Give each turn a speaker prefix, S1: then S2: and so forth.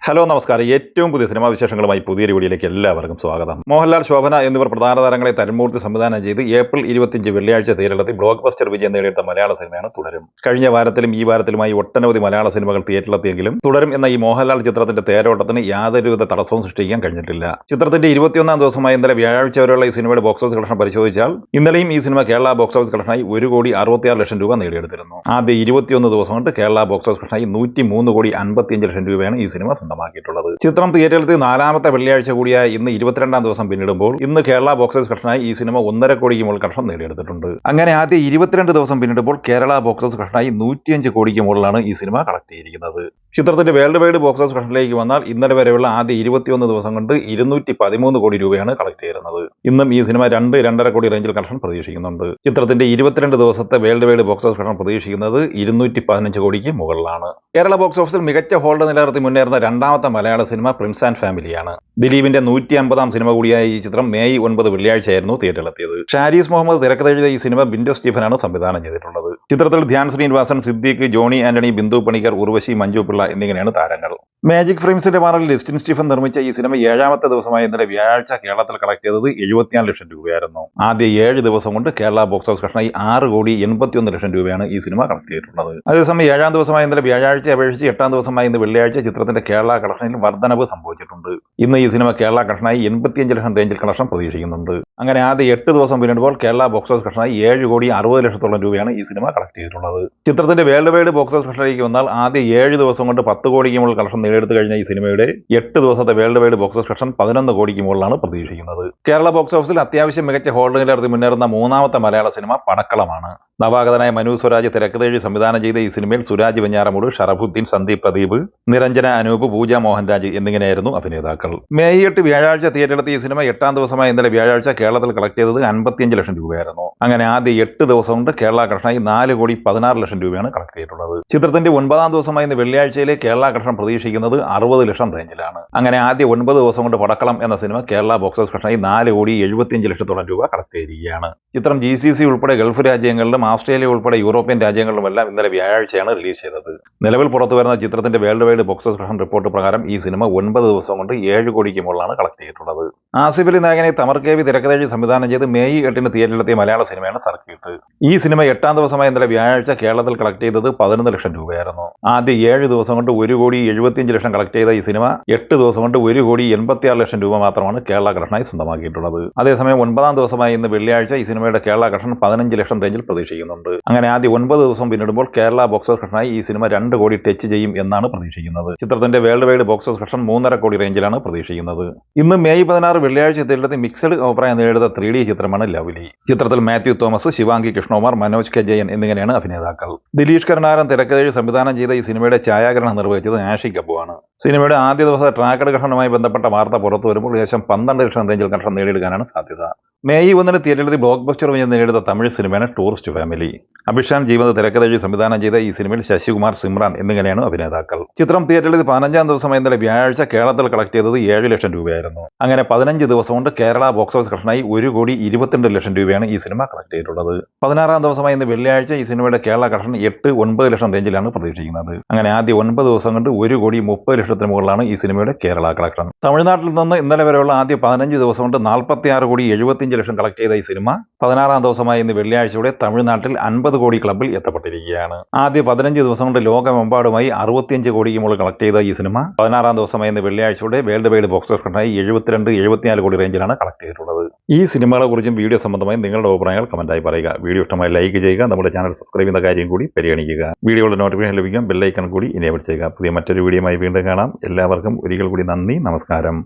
S1: Hello നമസ്കാരം. ഏറ്റവും പുതിയ സിനിമാ വിശേഷങ്ങളുമായി പുതിയൊരു വീഡിയോയിലേക്ക് എല്ലാവർക്കും സ്വാഗതം. മോഹൻലാൽ, ശോഭന എന്നിവർ പ്രധാന താരങ്ങളെ തരുൺമൂർത്തി സംവിധാനം ചെയ്ത് ഏപ്രിൽ 25 വെള്ളിയാഴ്ച തിയേറ്ററിലെത്തി ബ്ലോക്ക് ബസ്റ്റർ വിജയം നേടിയെടുത്ത മലയാള സിനിമയാണ് തുടരും. കഴിഞ്ഞ വാരത്തിലും ഈ വാരത്തിലുമായി ഒട്ടനവധി മലയാള സിനിമകൾ തിയേറ്ററിലെത്തിയെങ്കിലും തുടരും എന്ന ഈ മോഹൻലാൽ ചിത്രത്തിന്റെ തേരോട്ടത്തിന് യാതൊരുവിധ തടസ്സവും സൃഷ്ടിക്കാൻ കഴിഞ്ഞിട്ടില്ല. ചിത്രത്തിന്റെ 21-ാം ദിവസമായ ഇന്നലെ വ്യാഴാഴ്ച വരെയുള്ള ഈ സിനിമയുടെ ബോക്സ് ഓഫീസ് കളക്ഷൻ പരിശോധിച്ചാൽ ഇന്നലെയും ഈ സിനിമ കേരള ബോക്സ് ഓഫീസ് കളക്ഷനായി 1,66,00,000 രൂപ നേടിയെടുത്തിരുന്നു. ആദ്യ 21 ദിവസം കൊണ്ട് കേരള ബോക്സ് ഓഫീസ് കളക്ഷനായി 103,55,00,000 രൂപയാണ് ഈ സിനിമ സ്വന്തമാക്കിയിട്ടുള്ളത്. ചിത്രം തിയേറ്ററിലെത്തി 4ാമത്തെ വെള്ളിയാഴ്ച കൂടിയായ ഇന്ന് 22-ാം ദിവസം പിന്നിടുമ്പോൾ ഇന്ന് കേരള ബോക്സ് ഓഫീസ് കളക്ഷനായി ഈ സിനിമ 1.5 കോടിക്ക് മുകളിൽ കളക്ഷൻ നേടിയെടുത്തിട്ടുണ്ട്. അങ്ങനെ ആദ്യ 22 ദിവസം പിന്നിടുമ്പോൾ കേരള ബോക്സ് ഓഫീസ് കളക്ഷനായി 105 കോടിക്ക് മുകളിലാണ് ഈ സിനിമ കളക്ട് ചെയ്തിരിക്കുന്നത്. ചിത്രത്തിന്റെ വേൾഡ് വൈഡ് ബോക്സ് ഓഫീസ് കളക്ഷനിലേക്ക് വന്നാൽ ഇന്നലെ വരെയുള്ള ആദ്യ 21 ദിവസം കൊണ്ട് 213 കോടി രൂപയാണ് കളക്ട് ചെയ്യുന്നത്. ഇന്നും ഈ സിനിമ 2-2.5 കോടി റേഞ്ചിൽ കളക്ഷൻ പ്രതീക്ഷിക്കുന്നുണ്ട്. ചിത്രത്തിന്റെ 22 ദിവസത്തെ world wide box office collection പ്രതീക്ഷിക്കുന്നത് 215 കോടിക്ക് മുകളിലാണ്. കേരള ബോക്സ് ഓഫീസിൽ മികച്ച ഹോൾഡ് നിലനിർത്തി മുന്നേറുന്ന രണ്ടാമത്തെ മലയാള സിനിമ പ്രിൻസ് ആൻഡ് ഫാമിലിയാണ്. ദിലീപിന്റെ 150-ാം സിനിമ കൂടിയായ ഈ ചിത്രം മെയ് 9 വെള്ളിയാഴ്ചയായിരുന്നു തിയേറ്ററിലെത്തിയത്. ഷാരീസ് മുഹമ്മദ് തിരക്കഥെഴുതിയ ഈ സിനിമ ബിൻഡോ സ്റ്റീഫനാണ് സംവിധാനം ചെയ്തിട്ടുള്ളത്. ചിത്രത്തിൽ ധ്യാൻ ശ്രീനിവാസൻ, സിദ്ദീഖ്, ജോണി ആന്റണി, ബിന്ദു പണിക്കർ, ഉർവശി, മഞ്ജു പിള്ള എന്നിങ്ങനെയാണ് താരങ്ങൾ. മാജിക് ഫ്രെയിംസിന്റെ ബാനറിൽ ലിസ്റ്റിൻ സ്റ്റീഫൻ നിർമ്മിച്ച ഈ സിനിമ 7ാമത്തെ ദിവസമായ ഇന്നലെ വ്യാഴാഴ്ച കേരളത്തിൽ കളക്ട് ചെയ്തത് 74 ലക്ഷം രൂപയായിരുന്നു. ആദ്യ 7 ദിവസം കൊണ്ട് കേരള ബോക്സ് ഓഫീസ് കളക്ഷനായി 6,81,00,000 രൂപയാണ് ഈ സിനിമ കളക്ട് ചെയ്തിട്ടുള്ളത്. അതേസമയം 7ാം ദിവസമായ ഇന്നലെ വ്യാഴാഴ്ച അപേക്ഷിച്ച് 8ാം ദിവസമായ ഇന്ന് വെള്ളിയാഴ്ച ചിത്രത്തിന്റെ കേരള കളക്ഷനിൽ വർധനവ് സംഭവിച്ചിട്ടുണ്ട്. ഇന്ന് ഈ സിനിമ കേരള കളക്ഷനായി 85 ലക്ഷം റേഞ്ചിൽ കളക്ഷൻ പ്രതീക്ഷിക്കുന്നുണ്ട്. അങ്ങനെ ആദ്യ 8 ദിവസം പിന്നിടുമ്പോൾ കേരള ബോക്സ് ഓഫീസ് കളക്ഷനായി 7,60,00,000 രൂപയാണ് ഈ സിനിമ കളക്ട് ചെയ്തിട്ടുള്ളത്. ചിത്രത്തിന്റെ വേൾഡ് വൈഡ് ബോക്സ് ഓഫീസ് കളക്ഷനിലേക്ക് വന്നാൽ ആദ്യ 7 ദിവസം കൊണ്ട് 10 കോടിക്ക് മുകളിൽ കളക്ഷൻ നേടിയെടുത്ത് കഴിഞ്ഞ ഈ സിനിമയുടെ 8 ദിവസത്തെ world wide box office collection 11 കോടിക്ക് മുകളിലാണ് പ്രതീക്ഷിക്കുന്നത്. കേരള ബോക്സ് ഓഫീസിൽ അത്യാവശ്യം മികച്ച ഹോൾഡ് നിലനിർത്തി മുന്നേറുന്ന 3ാമത്തെ മലയാള സിനിമ പടക്കളമാണ്. നവാഗതനായ മനു സ്വരാജ് തിരക്കഥെഴുതി സംവിധാനം ചെയ്ത ഈ സിനിമയിൽ സുരാജ് വെഞ്ഞാറമൂട്, ഷറഫുദ്ദീൻ, സന്ദീപ് പ്രദീപ്, നിരഞ്ജന അനൂപ്, പൂജ മോഹൻരാജ് എന്നിങ്ങനെയായിരുന്നു അഭിനേതാക്കൾ. മെയ് 8 വ്യാഴാഴ്ച തിയേറ്ററിലെത്തിയ ഈ സിനിമ 8ാം ദിവസമായ ഇന്നലെ വ്യാഴാഴ്ച കേരളത്തിൽ കളക്ട് ചെയ്തത് 55 ലക്ഷം രൂപയായിരുന്നു. അങ്ങനെ ആദ്യ 8 ദിവസം കൊണ്ട് കേരള കളക്ഷനായി 4,16,00,000 രൂപയാണ് കളക്ട് ചെയ്തിട്ടുള്ളത്. ചിത്രത്തിന്റെ 9ാം ദിവസമായ ഇന്ന് വെള്ളിയാഴ്ചയിലെ കേരള കളക്ഷൻ പ്രതീക്ഷിക്കുന്നത് 60 ലക്ഷം റേഞ്ചിലാണ്. അങ്ങനെ ആദ്യ 9 ദിവസം കൊണ്ട് പടക്കളം എന്ന സിനിമ കേരള ബോക്സ് ഓഫീസ് കളക്ഷനായി 4,75,00,000 രൂപ കളക്ട് ചെയ്തിരിക്കുകയാണ്. ചിത്രം GCC ഉൾപ്പെടെ ഗൾഫ് രാജ്യങ്ങളിലും ഓസ്ട്രേലിയ ഉൾപ്പെടെ യൂറോപ്യൻ രാജ്യങ്ങളിലുമെല്ലാം ഇന്നലെ വ്യാഴാഴ്ചയാണ് റിലീസ് ചെയ്തത്. നിലവിൽ പുറത്തുവരുന്ന ചിത്രത്തിന്റെ world wide box office collection report പ്രകാരം ഈ സിനിമ 9 ദിവസം കൊണ്ട് 7 കോടിക്ക് മുകളിലാണ് കളക്ട് ചെയ്തിട്ടുള്ളത്. ആസിഫ് അലി നായകനെ തമർ KV തിരക്കഥെഴുതി സംവിധാനം ചെയ്ത് മെയ് 8 തിയേറ്ററിലെത്തിയ മലയാള സിനിമയാണ് സർക്കിട്ട്. ഈ സിനിമ 8ാം ദിവസമായ ഇന്നലെ വ്യാഴാഴ്ച കേരളത്തിൽ കളക്ട് ചെയ്തത് 11 ലക്ഷം രൂപയായിരുന്നു. ആദ്യ 7 ദിവസം കൊണ്ട് 1,75,00,000 കളക്ട് ചെയ്ത ഈ സിനിമ 8 ദിവസം കൊണ്ട് 1,86,00,000 രൂപ മാത്രമാണ് കേരള കളക്ഷനായി സ്വന്തമാക്കിയിട്ടുള്ളത്. അതേസമയം 9ാം ദിവസമായ ഇന്ന് വെള്ളിയാഴ്ച ഈ സിനിമയുടെ കേരള കളക്ഷൻ 15 ലക്ഷം റേഞ്ചിൽ പ്രതീക്ഷിക്കുന്നുണ്ട്. അങ്ങനെ ആദ്യ 9 ദിവസം പിന്നിടുമ്പോൾ കേരള ബോക്സ് ഓഫീസ് കളക്ഷനായി ഈ സിനിമ 2 കോടി ടച്ച് ചെയ്യും എന്നാണ് പ്രതീക്ഷിക്കുന്നത്. ചിത്രത്തിന്റെ world wide box office collection 3.5 കോടി റേഞ്ചിലാണ് പ്രതീക്ഷിക്കുന്നത്. ഇന്ന് മെയ് 16 വെള്ളിയാഴ്ച തിയേറ്ററിലെത്തി മിക്സഡ് അഭിപ്രായം നേടിയെടുത്ത 3D ചിത്രമാണ് ലവ്ലി. ചിത്രത്തിൽ മാത്യു തോമസ്, ശിവാംഗി കൃഷ്ണകുമാർ, മനോജ് കെ ജയൻ എന്നിങ്ങനെയാണ് അഭിനേതാക്കൾ. ദിലീഷ് കരുണാകരൻ തിരക്കഥെഴുതി സംവിധാനം ചെയ്ത ഈ സിനിമയുടെ ഛായാഗ്രഹണം നിർവഹിച്ചത് ആഷിഖ് അബുവാണ്. സിനിമയുടെ ആദ്യ ദിവസത്തെ ട്രാക്ക് കളക്ഷനുമായി ബന്ധപ്പെട്ട വാർത്ത പുറത്തു വരുമ്പോൾ ഏകദേശം 12 ലക്ഷം റേഞ്ചിൽ കളക്ഷൻ നേടിയെടുക്കാനാണ് സാധ്യത. മെയ് 1 തിയേറ്ററിലെത്തി ബ്ലോക്ക് ബസ്റ്റർ വിജയം നേടിയെടുത്ത തമിഴ് സിനിമയാണ് ടൂറിസ്റ്റ് ഫാമിലി. അഭിഷാൻ ജീവത് തിരക്കഥെഴുതി സംവിധാനം ചെയ്ത ഈ സിനിമയിൽ ശശികുമാർ, സിമ്രാൻ എന്നിങ്ങനെയാണ് അഭിനേതാക്കൾ. ചിത്രം തിയേറ്ററിലെത്തി 15ാം ദിവസമായ ഇന്നലെ വ്യാഴാഴ്ച കേരളത്തിൽ കളക്ട് ചെയ്തത് 7 ലക്ഷം രൂപയായിരുന്നു. അങ്ങനെ 15 ദിവസം കൊണ്ട് കേരള ബോക്സ് ഓഫീസ് കളക്ഷനായി 1,22,00,000 രൂപയാണ് ഈ സിനിമ കളക്ട് ചെയ്തിട്ടുള്ളത്. 16ാം ദിവസമായ ഇന്ന് വെള്ളിയാഴ്ച ഈ സിനിമയുടെ കേരള കളക്ഷൻ 8-9 ലക്ഷം റേഞ്ചിലാണ് പ്രതീക്ഷിക്കുന്നത്. അങ്ങനെ ആദ്യ 9 ദിവസം കൊണ്ട് 1,30,00,000 മുകളിലാണ് ഈ സിനിമയുടെ കേരള കളക്ഷൻ. തമിഴ്നാട്ടിൽ നിന്ന് ഇന്നലെ വരെയുള്ള ആദ്യ 15 ദിവസം കൊണ്ട് 46,75,00,000 കളക്ട് ചെയ്ത ഈ സിനിമ 16ാം ദിവസമായ ഇന്ന് വെള്ളിയാഴ്ചയോടെ തമിഴ്നാട്ടിൽ 50 കോടി ക്ലബിൽ എത്തപ്പെട്ടിരിക്കുകയാണ്. ആദ്യ 15 ദിവസം കൊണ്ട് ലോകമെമ്പാടുമായി 65 കോടിക്ക് മുകളിൽ കളക്ട് ചെയ്ത ഈ സിനിമ 16ാം ദിവസമായ ഇന്ന് വെള്ളിയാഴ്ചയോടെ വേൾഡ് വൈഡ് ബോക്സ് ഓഫീസ് കളക്ഷനായി 72-74 കോടി റേഞ്ചിലാണ് കളക്ട് ചെയ്തിട്ടുള്ളത്. ഈ സിനിമകളെ കുറിച്ചും വീഡിയോ സംബന്ധമായി നിങ്ങളുടെ അഭിപ്രായങ്ങൾ കമന്റായി പറയുക. വീഡിയോ ഇഷ്ടമായി ലൈക്ക് ചെയ്യുക. നമ്മുടെ ചാനൽ സബ്സ്ക്രൈബ് ചെയ്യുന്ന കാര്യം കൂടി പരിഗണിക്കുക. വീഡിയോയുടെ നോട്ടിഫിക്കേഷൻ ലഭിക്കാൻ ബെൽ ഐക്കൺ കൂടി എനേബിൾ ചെയ്യുക. പുതിയ മറ്റൊരു വീഡിയോയുമായി വീണ്ടും കാണാം. എല്ലാവർക്കും ഒരിക്കൽ കൂടി നന്ദി, നമസ്കാരം.